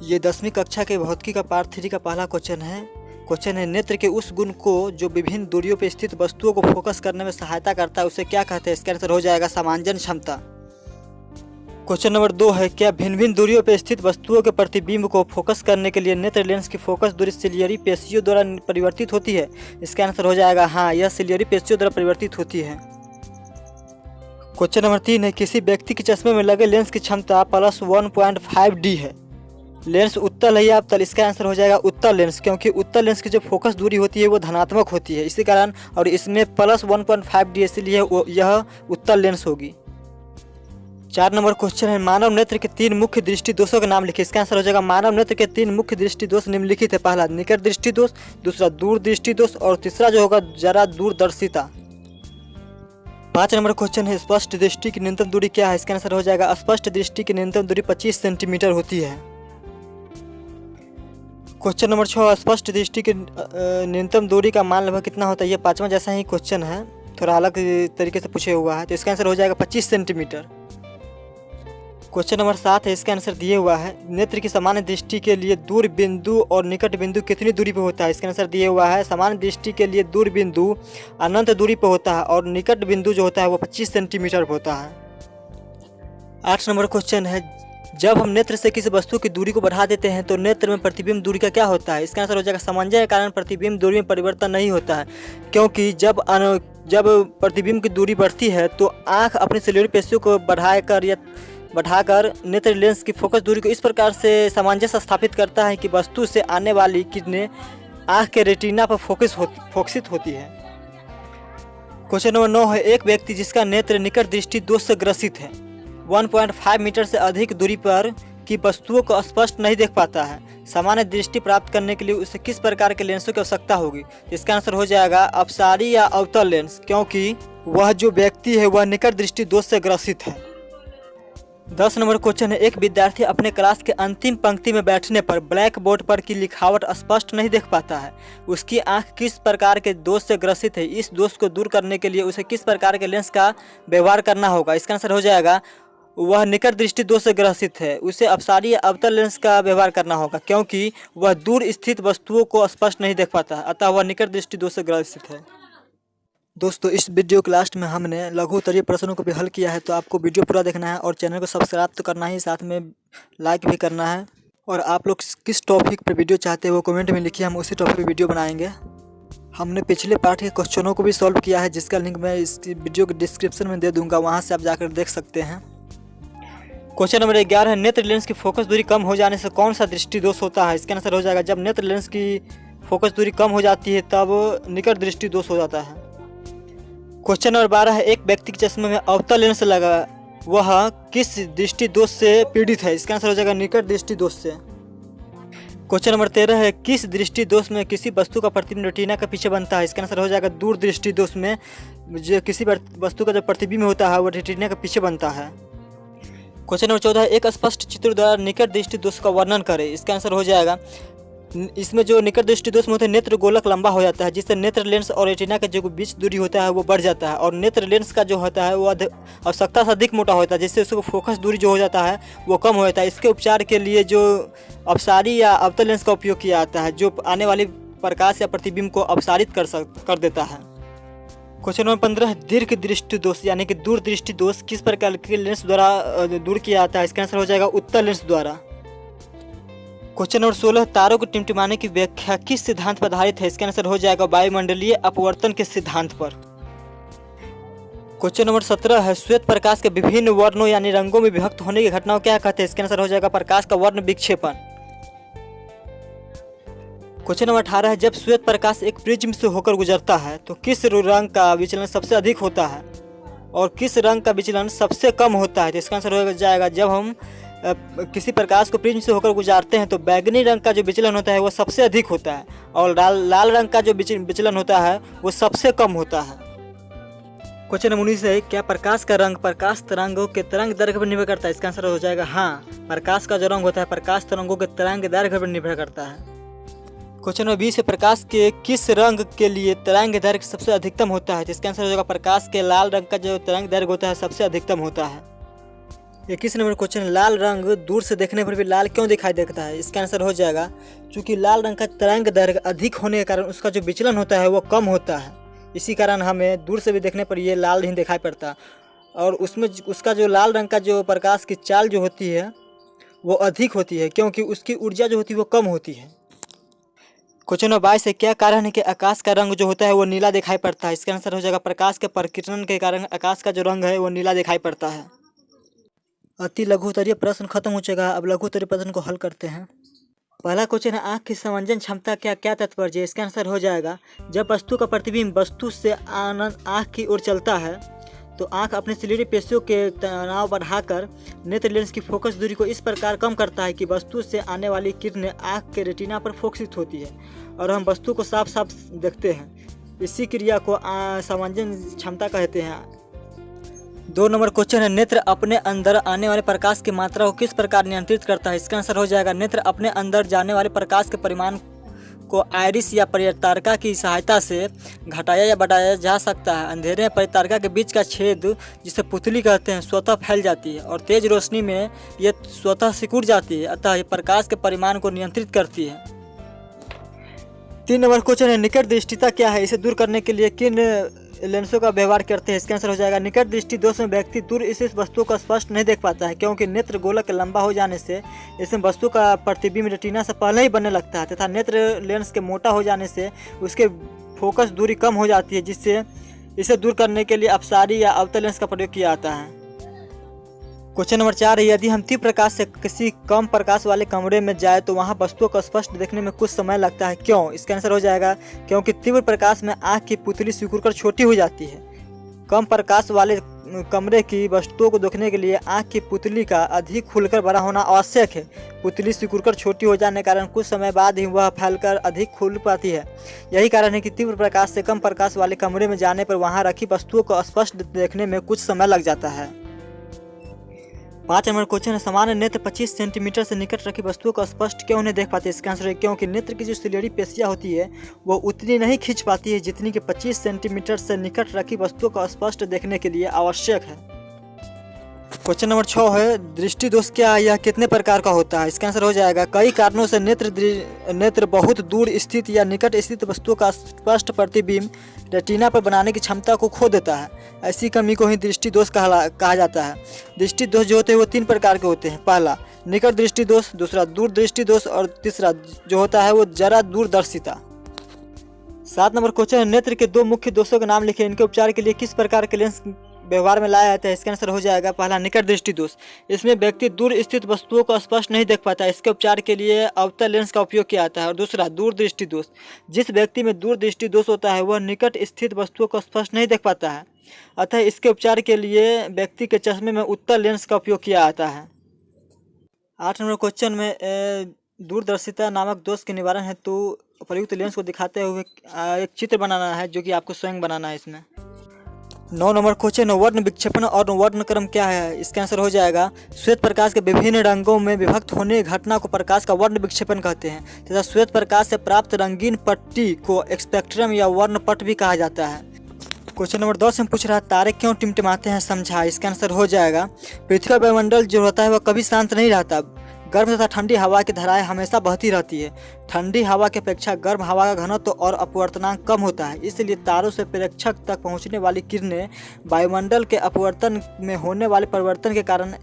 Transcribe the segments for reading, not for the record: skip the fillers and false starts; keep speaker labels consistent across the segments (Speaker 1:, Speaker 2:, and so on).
Speaker 1: ये 10वीं कक्षा के भौतिकी का पार्ट 3 का पहला क्वेश्चन है नेत्र के उस गुण को जो विभिन्न दूरियों पर स्थित वस्तुओं को फोकस करने में सहायता करता है उसे क्या कहते हैं। इसका आंसर हो जाएगा समांजन क्षमता। क्वेश्चन नंबर 2 है, क्या भिन्न भिन्न दूरियों पर स्थित वस्तुओं के प्रतिबिंब को फोकस करने के लिए नेत्र लेंस की फोकस दूरी सिलियरी पेशियों द्वारा परिवर्तित होती है। इसका आंसर हो जाएगा हाँ, यह सिलियरी पेशियों द्वारा परिवर्तित होती है। क्वेश्चन नंबर 3 है, किसी व्यक्ति के चश्मे में लगे लेंस की क्षमता +1.5D है। लेंस उत्तल है या अवतल। इसका आंसर हो जाएगा उत्तल लेंस, क्योंकि उत्तल लेंस की जो फोकस दूरी होती है वो धनात्मक होती है, इसी कारण और इसमें +1.5D इसलिए यह उत्तल लेंस होगी। 4 नंबर क्वेश्चन है, मानव नेत्र के 3 मुख्य दृष्टि दोषों का नाम लिखिए। इसका आंसर हो जाएगा मानव नेत्र के 3 मुख्य दृष्टि दोष निम्नलिखित है। पहला निकट दृष्टि दोष, दूसरा दूर दृष्टि दोष और तीसरा जो होगा जरा दूरदर्शिता। 5 नंबर क्वेश्चन है, स्पष्ट दृष्टि की न्यूनतम दूरी क्या है। इसका आंसर हो जाएगा स्पष्ट दृष्टि की न्यूनतम दूरी 25 सेंटीमीटर होती है। क्वेश्चन नंबर 6, स्पष्ट दृष्टि की न्यूनतम दूरी का मान लगभग कितना होता है। ये 5वां जैसा ही क्वेश्चन है, थोड़ा अलग तरीके से पूछे हुआ है, तो इसका आंसर हो जाएगा 25 सेंटीमीटर। क्वेश्चन नंबर 7 है, इसका आंसर दिए हुआ है, नेत्र की सामान्य दृष्टि के लिए दूर बिंदु और निकट बिंदु कितनी दूरी पर होता है। इसका आंसर दिए हुआ है, सामान्य दृष्टि के लिए दूर बिंदु अनंत दूरी पर होता है और निकट बिंदु जो होता है वो 25 सेंटीमीटर पर होता है। 8 नंबर क्वेश्चन है, जब हम नेत्र से किसी वस्तु की दूरी को बढ़ा देते हैं तो नेत्र में प्रतिबिंब दूरी का क्या होता है। इसका आंसर हो जाएगा समंजय के कारण प्रतिबिंब दूरी में परिवर्तन नहीं होता है, क्योंकि जब प्रतिबिंब की दूरी बढ़ती है तो आँख अपनी सिलियरी पेशियों को बढ़ाकर नेत्र लेंस की फोकस दूरी को इस प्रकार से सामंजस्य स्थापित करता है कि वस्तु से आने वाली किरणें आँख के रेटिना पर फोकसित होती है। क्वेश्चन नंबर 9 है, एक व्यक्ति जिसका नेत्र निकट दृष्टि दोष से ग्रसित है 1.5 मीटर से अधिक दूरी पर की वस्तुओं को स्पष्ट नहीं देख पाता है, सामान्य दृष्टि प्राप्त करने के लिए उसे किस प्रकार के लेंसों की आवश्यकता होगी। इसका आंसर हो जाएगा अपसारी या अवतल लेंस, क्योंकि वह जो व्यक्ति है वह निकट दृष्टि दोष से ग्रसित है। 10 नंबर क्वेश्चन है, एक विद्यार्थी अपने क्लास के अंतिम पंक्ति में बैठने पर ब्लैक बोर्ड पर की लिखावट स्पष्ट नहीं देख पाता है, उसकी आंख किस प्रकार के दोष से ग्रसित है। इस दोष को दूर करने के लिए उसे किस प्रकार के लेंस का व्यवहार करना होगा। इसका आंसर हो जाएगा वह निकट दृष्टि दोष से ग्रसित है, उसे अपसारी या अवतल लेंस का व्यवहार करना होगा, क्योंकि वह दूर स्थित वस्तुओं को स्पष्ट नहीं देख पाता है, अतः वह निकट दृष्टि दोष से ग्रसित है। दोस्तों, इस वीडियो के लास्ट में हमने लघु उत्तरीय प्रश्नों को भी हल किया है, तो आपको वीडियो पूरा देखना है और चैनल को सब्सक्राइब तो करना ही, साथ में लाइक भी करना है। और आप लोग किस टॉपिक पर वीडियो चाहते हैं वो कमेंट में लिखिए, हम उसी टॉपिक पर वीडियो बनाएंगे। हमने पिछले पार्ट के क्वेश्चनों को भी सॉल्व किया है, जिसका लिंक मैं इस वीडियो के डिस्क्रिप्शन में दे दूँगा, वहाँ से आप जाकर देख सकते हैं। क्वेश्चन नंबर 11 है, नेत्र लेंस की फोकस दूरी कम हो जाने से कौन सा दृष्टि दोष होता है। इसका आंसर हो जाएगा जब नेत्र लेंस की फोकस दूरी कम हो जाती है तब निकट दृष्टि दोष हो जाता है। क्वेश्चन नंबर 12 है, एक व्यक्ति के चश्मे में अवतल लेंस लगा, वह किस दृष्टि दोष से पीड़ित है। इसका आंसर हो जाएगा निकट दृष्टि दोष से। क्वेश्चन नंबर 13 है, किस दृष्टि दोष में किसी वस्तु का प्रतिबिंब रेटिना के पीछे बनता है। इसका आंसर हो जाएगा दूर दृष्टि दोष में जो किसी वस्तु का जो प्रतिबिंब होता है वह रेटिना के पीछे बनता है। क्वेश्चन नंबर 14 है, एक स्पष्ट चित्र द्वारा निकट दृष्टि दोष का वर्णन करें। इसका आंसर हो जाएगा, इसमें जो निकट दृष्टि दोष में होता है नेत्र गोलक लंबा हो जाता है, जिससे नेत्र लेंस और रेटिना के जो बीच दूरी होता है वो बढ़ जाता है, और नेत्र लेंस का जो होता है वो आवश्यकता से अधिक मोटा होता है, जिससे उसको फोकस दूरी जो हो जाता है वो कम हो जाता है। इसके उपचार के लिए जो अपसारी या अवतल लेंस का उपयोग किया जाता है, जो आने वाली प्रकाश या प्रतिबिंब को अपसारित कर देता है। क्वेश्चन नंबर 15 है, दीर्घ दृष्टि दोष यानी कि दूर दृष्टि दोष किस प्रकार के लेंस द्वारा दूर किया जाता है। इसका आंसर हो जाएगा उत्तल लेंस द्वारा। क्वेश्चन नंबर 16, तारों को टिमटिमाने की व्याख्या किस सिद्धांत पर आधारित है। इसका आंसर हो जाएगा वायुमंडलीय अपवर्तन के सिद्धांत पर। क्वेश्चन नंबर 17 है, श्वेत प्रकाश के विभिन्न वर्णों यानी रंगों में विभक्त होने की घटना को क्या कहते हैं। इसका आंसर हो जाएगा प्रकाश का वर्ण विक्षेपण। क्वेश्चन नंबर 18 है, जब श्वेत प्रकाश एक प्रिज्म से होकर गुजरता है तो किस रंग का विचलन सबसे अधिक होता है और किस रंग का विचलन सबसे कम होता है। तो इसका आंसर हो जाएगा जब हम किसी प्रकाश को प्रिज्म से होकर गुजारते हैं तो बैगनी रंग का जो विचलन होता है वो सबसे अधिक होता है, और लाल रंग का जो विचलन होता है वो सबसे कम होता है। क्वेश्चन नंबर 19 है, क्या प्रकाश का रंग प्रकाश तरंगों के तरंग दैर्घ्य पर निर्भर करता है। इसका आंसर हो जाएगा हाँ, प्रकाश का जो रंग होता है प्रकाश तरंगों के तरंग दैर्घ्य पर निर्भर करता है। क्वेश्चन नंबर 20 है, प्रकाश के किस रंग के लिए तरंग दैर्घ्य सबसे अधिकतम होता है। तो इसका आंसर हो जाएगा प्रकाश के लाल रंग का जो तरंग दैर्घ्य होता है सबसे अधिकतम होता है। 21 नंबर क्वेश्चन, लाल रंग दूर से देखने पर भी लाल क्यों दिखाई देता है? इसका आंसर हो जाएगा क्योंकि लाल रंग का तरंग दैर्घ्य अधिक होने के कारण उसका जो विचलन होता है वो कम होता है। इसी कारण हमें दूर से भी देखने पर ये लाल नहीं दिखाई पड़ता, और उसमें उसका जो लाल रंग का जो प्रकाश की चाल जो होती है वो अधिक होती है, क्योंकि उसकी ऊर्जा जो होती है वो कम होती है। क्वेश्चन नंबर 22 है, क्या कारण है कि आकाश का रंग जो होता है वो नीला दिखाई पड़ता है? इसका आंसर हो जाएगा प्रकाश के प्रकीर्णन के कारण आकाश का जो रंग है वो नीला दिखाई पड़ता है। अति लघु उत्तरीय प्रश्न खत्म हो चुका है। अब लघु उत्तरीय प्रश्न को हल करते हैं। पहला क्वेश्चन है, आँख की समंजन क्षमता क्या क्या तात्पर्य है? इसका आंसर हो जाएगा जब वस्तु का प्रतिबिंब वस्तु से आनंद आँख की ओर चलता है तो आँख अपने सिलेरी पेशियों के तनाव बढ़ाकर नेत्र लेंस की फोकस दूरी को इस प्रकार कम करता है कि वस्तु से आने वाली किरणें आँख के रेटिना पर फोकसित होती है और हम वस्तु को साफ साफ देखते हैं। इसी क्रिया को समंजन क्षमता कहते हैं। 2 नंबर क्वेश्चन है, नेत्र अपने अंदर आने वाले प्रकाश की मात्रा को किस प्रकार नियंत्रित करता है? इसका आंसर हो जाएगा नेत्र अपने अंदर जाने वाले प्रकाश के परिमाण को आयरिस या परितारका की सहायता से घटाया या बढ़ाया जा सकता है। अंधेरे में परितारका के बीच का छेद जिसे पुतली कहते हैं स्वतः फैल जाती है और तेज रोशनी में यह स्वतः सिकुड़ जाती है, अतः यह प्रकाश के परिमाण को नियंत्रित करती है। 3 नंबर क्वेश्चन है, निकट दृष्टिता क्या है? इसे दूर करने के लिए किन लेंसों का व्यवहार करते हैं? इसका आंसर हो जाएगा निकट दृष्टि दोष में व्यक्ति दूर स्थित वस्तुओं को स्पष्ट नहीं देख पाता है, क्योंकि नेत्र गोलक लंबा हो जाने से इसमें वस्तु का प्रतिबिंब रेटिना से पहले ही बनने लगता है तथा नेत्र लेंस के मोटा हो जाने से उसके फोकस दूरी कम हो जाती है, जिससे इसे दूर करने के लिए अपसारी या अवतल लेंस का प्रयोग किया जाता है। क्वेश्चन नंबर 4 है, यदि हम तीव्र प्रकाश से किसी कम प्रकाश वाले कमरे में जाए तो वहां वस्तुओं को स्पष्ट देखने में कुछ समय लगता है, क्यों? इसका आंसर हो जाएगा क्योंकि तीव्र प्रकाश में आँख की पुतली सिकुड़कर छोटी हो जाती है। कम प्रकाश वाले कमरे की वस्तुओं को देखने के लिए आँख की पुतली का अधिक खुलकर बड़ा होना आवश्यक है। पुतली सिकुड़कर छोटी हो जाने के कारण कुछ समय बाद ही वह फैलकर अधिक खुल पाती है। यही कारण है कि तीव्र प्रकाश से कम प्रकाश वाले कमरे में जाने पर वहाँ रखी वस्तुओं को स्पष्ट देखने में कुछ समय लग जाता है। 5 नंबर क्वेश्चन है, सामान्य नेत्र 25 सेंटीमीटर से निकट रखी वस्तुओं को स्पष्ट क्यों नहीं देख पाते? इसका आंसर है क्योंकि नेत्र की जो सिलेरी पेशियाँ होती है वो उतनी नहीं खींच पाती है जितनी कि 25 सेंटीमीटर से निकट रखी वस्तुओं को स्पष्ट देखने के लिए आवश्यक है। क्वेश्चन नंबर 6 है, दृष्टि दोष क्या है, यह कितने प्रकार का होता है? इसका आंसर हो जाएगा कई कारणों से नेत्र बहुत दूर स्थित या निकट स्थित वस्तुओं का स्पष्ट प्रतिबिंब रेटिना पर बनाने की क्षमता को खो देता है। ऐसी कमी को ही दृष्टि दोष कहा जाता है। दृष्टि दोष जो होते हैं वो 3 प्रकार के होते हैं। पहला निकट दृष्टि दोष, दूसरा दूर दृष्टि दोष और तीसरा जो होता है वो जरा दूरदर्शिता। 7 नंबर क्वेश्चन है, नेत्र के 2 मुख्य दोषों के नाम लिखे, इनके उपचार के लिए किस प्रकार के लेंस व्यवहार में लाया जाता है? इसका आंसर हो जाएगा पहला निकट दृष्टि दोष। इसमें व्यक्ति दूर स्थित वस्तुओं को स्पष्ट नहीं देख पाता, इसके उपचार के लिए अवतल लेंस का उपयोग किया जाता है। और दूसरा दूर दृष्टि दोष, जिस व्यक्ति में दूर दृष्टि दोष होता है वह निकट स्थित वस्तुओं को स्पष्ट नहीं देख पाता है, अतः इसके उपचार के लिए व्यक्ति के चश्मे में उत्तल लेंस का उपयोग किया जाता है। 8 नंबर क्वेश्चन में दूरदर्शिता नामक दोष के निवारण हेतु प्रयुक्त लेंस को दिखाते हुए एक चित्र बनाना है जो कि आपको स्वयं बनाना है। इसमें 9 नंबर क्वेश्चन, वर्ण विक्षेपण और वर्णक्रम क्या है? इसका आंसर हो जाएगा श्वेत प्रकाश के विभिन्न रंगों में विभक्त होने घटना को प्रकाश का वर्ण विक्षेपण कहते हैं तथा श्वेत प्रकाश से प्राप्त रंगीन पट्टी को स्पेक्ट्रम या वर्णपट भी कहा जाता है। क्वेश्चन नंबर 10 में पूछ रहा है, तारे क्यों टिमटिमाते हैं, समझा। इसका आंसर हो जाएगा पृथ्वी का वायुमंडल जो होता है वह कभी शांत नहीं रहता। गर्म तथा ठंडी हवा की धाराएं हमेशा बहती रहती है। ठंडी हवा की अपेक्षा गर्म हवा का घनत्व और अपवर्तनांक कम होता है, इसलिए तारों से प्रेक्षक तक पहुंचने वाली किरणें वायुमंडल के अपवर्तन में होने वाले परिवर्तन के कारण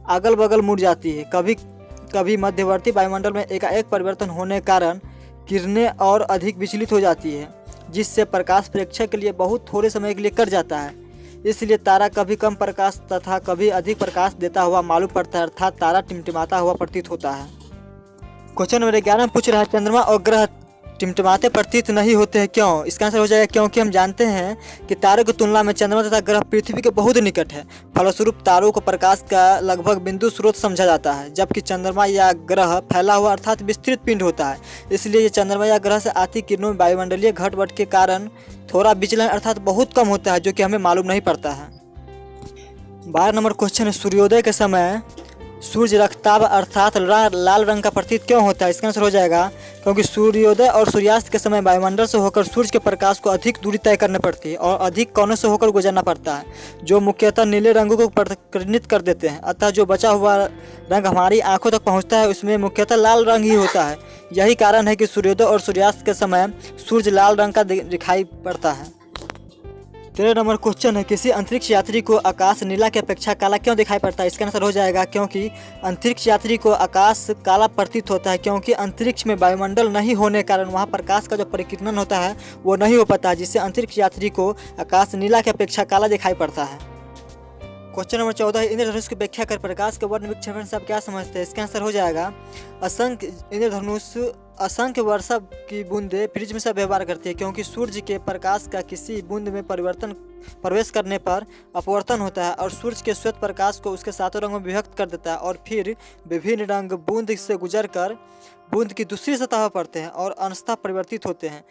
Speaker 1: अगल बगल मुड़ जाती है। कभी कभी मध्यवर्ती वायुमंडल में एकाएक परिवर्तन होने के कारण किरणें और अधिक विचलित हो जाती है, जिससे प्रकाश प्रेक्षक के लिए बहुत थोड़े समय के लिए कट जाता है। इसलिए तारा कभी कम प्रकाश तथा कभी अधिक प्रकाश देता हुआ मालूम पड़ता है, अर्थात तारा टिमटिमाता हुआ प्रतीत होता है। क्वेश्चन नंबर 11 में पूछ रहा है, चंद्रमा और ग्रह टिमटिमाते प्रतीत नहीं होते हैं, क्यों? इसका आंसर हो जाएगा क्योंकि हम जानते हैं कि तारों की तुलना में चंद्रमा तथा ग्रह पृथ्वी के बहुत निकट है। फलस्वरूप तारों को प्रकाश का लगभग बिंदु स्रोत समझा जाता है, जबकि चंद्रमा या ग्रह फैला हुआ अर्थात विस्तृत पिंड होता है। इसलिए ये चंद्रमा या ग्रह से आती किरणों में वायुमंडलीय घटबट के कारण थोड़ा विचलन अर्थात बहुत कम होता है, जो कि हमें मालूम नहीं पड़ता है। 12 नंबर क्वेश्चन है, सूर्योदय के समय सूर्य रक्ताभ अर्थात लाल रंग का प्रतीत क्यों होता है? इसका आंसर हो जाएगा क्योंकि सूर्योदय और सूर्यास्त के समय वायुमंडल से होकर सूर्य के प्रकाश को अधिक दूरी तय करनी पड़ती है और अधिक कोनों से होकर गुजरना पड़ता है, जो मुख्यतः नीले रंगों को प्रतिनिधित्व कर देते हैं। अतः जो बचा हुआ रंग हमारी आंखों तक पहुंचता है उसमें मुख्यतः लाल रंग ही होता है। यही कारण है कि सूर्योदय और सूर्यास्त के समय सूर्य लाल रंग का दिखाई पड़ता है। 13 नंबर क्वेश्चन है, किसी अंतरिक्ष यात्री को आकाश नीला की अपेक्षा काला क्यों दिखाई पड़ता है? इसका आंसर हो जाएगा क्योंकि अंतरिक्ष यात्री को आकाश काला प्रतीत होता है, क्योंकि अंतरिक्ष में वायुमंडल नहीं होने के कारण वहां प्रकाश का जो परिकीर्णन होता है वो नहीं हो पाता, जिससे अंतरिक्ष यात्री को आकाश नीला की अपेक्षा काला दिखाई पड़ता है। क्वेश्चन नंबर 14 है, इंद्रधनुष की व्याख्या कर प्रकाश के वर्ण विक्षेपण से आप क्या समझते हैं? इसका आंसर हो जाएगा असंख्य इंद्रधनुष असंख्य वर्षा की बूंदें प्रिज्म से व्यवहार करती है, क्योंकि सूर्य के प्रकाश का किसी बूंद में प्रवेश करने पर अपवर्तन होता है और सूर्य के श्वेत प्रकाश को उसके सातों रंगों में विभक्त कर देता है और फिर विभिन्न रंग बूंद से गुजरकर बूंद की दूसरी सतह पर पड़ते हैं और अंशतः परिवर्तित होते हैं।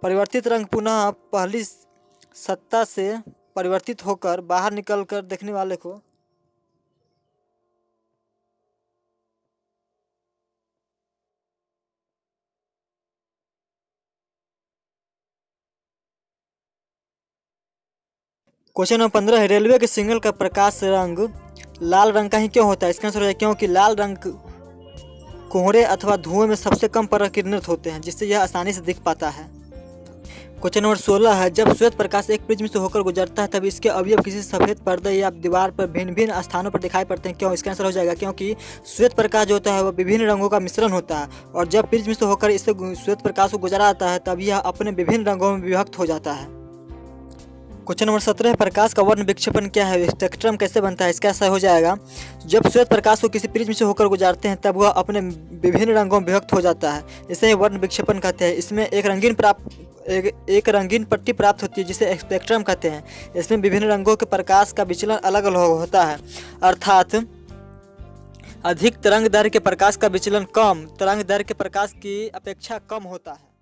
Speaker 1: परिवर्तित रंग पुनः पहली सत्ता से परिवर्तित होकर बाहर निकलकर देखने वाले को क्वेश्चन नंबर 15 है, रेलवे के सिग्नल का प्रकाश रंग लाल रंग का ही क्यों होता है? इसका आंसर है क्योंकि लाल रंग कोहरे अथवा धुएं में सबसे कम परिकीर्णित होते हैं, जिससे यह आसानी से दिख पाता है। क्वेश्चन नंबर 16 है, जब श्वेत प्रकाश एक प्रिज्म से होकर गुजरता है तब इसके अवयव किसी सफेद पर्दे या दीवार पर भिन्न भिन्न स्थानों पर दिखाई पड़ते हैं, क्यों? इसका आंसर हो जाएगा क्योंकि श्वेत प्रकाश जो होता है वह विभिन्न रंगों का मिश्रण होता है और जब प्रिज्म से होकर इससे श्वेत प्रकाश को गुजरा जाता है तब यह अपने विभिन्न रंगों में विभक्त हो जाता है। क्वेश्चन नंबर 17 है, प्रकाश का वर्ण विक्षेपण क्या है? स्पेक्ट्रम कैसे बनता है? इसका आंसर हो जाएगा जब श्वेत प्रकाश को किसी प्रिज्म से होकर गुजारते हैं तब वह अपने विभिन्न रंगों में विभक्त हो जाता है, इसे वर्ण विक्षेपण कहते हैं। इसमें एक रंगीन पट्टी प्राप्त होती है जिसे स्पेक्ट्रम कहते हैं। इसमें विभिन्न रंगों के प्रकाश का विचलन अलग अलग होता है, अर्थात अधिक तरंग दैर्घ्य के प्रकाश का विचलन कम तरंग दैर्घ्य के प्रकाश की अपेक्षा कम होता है।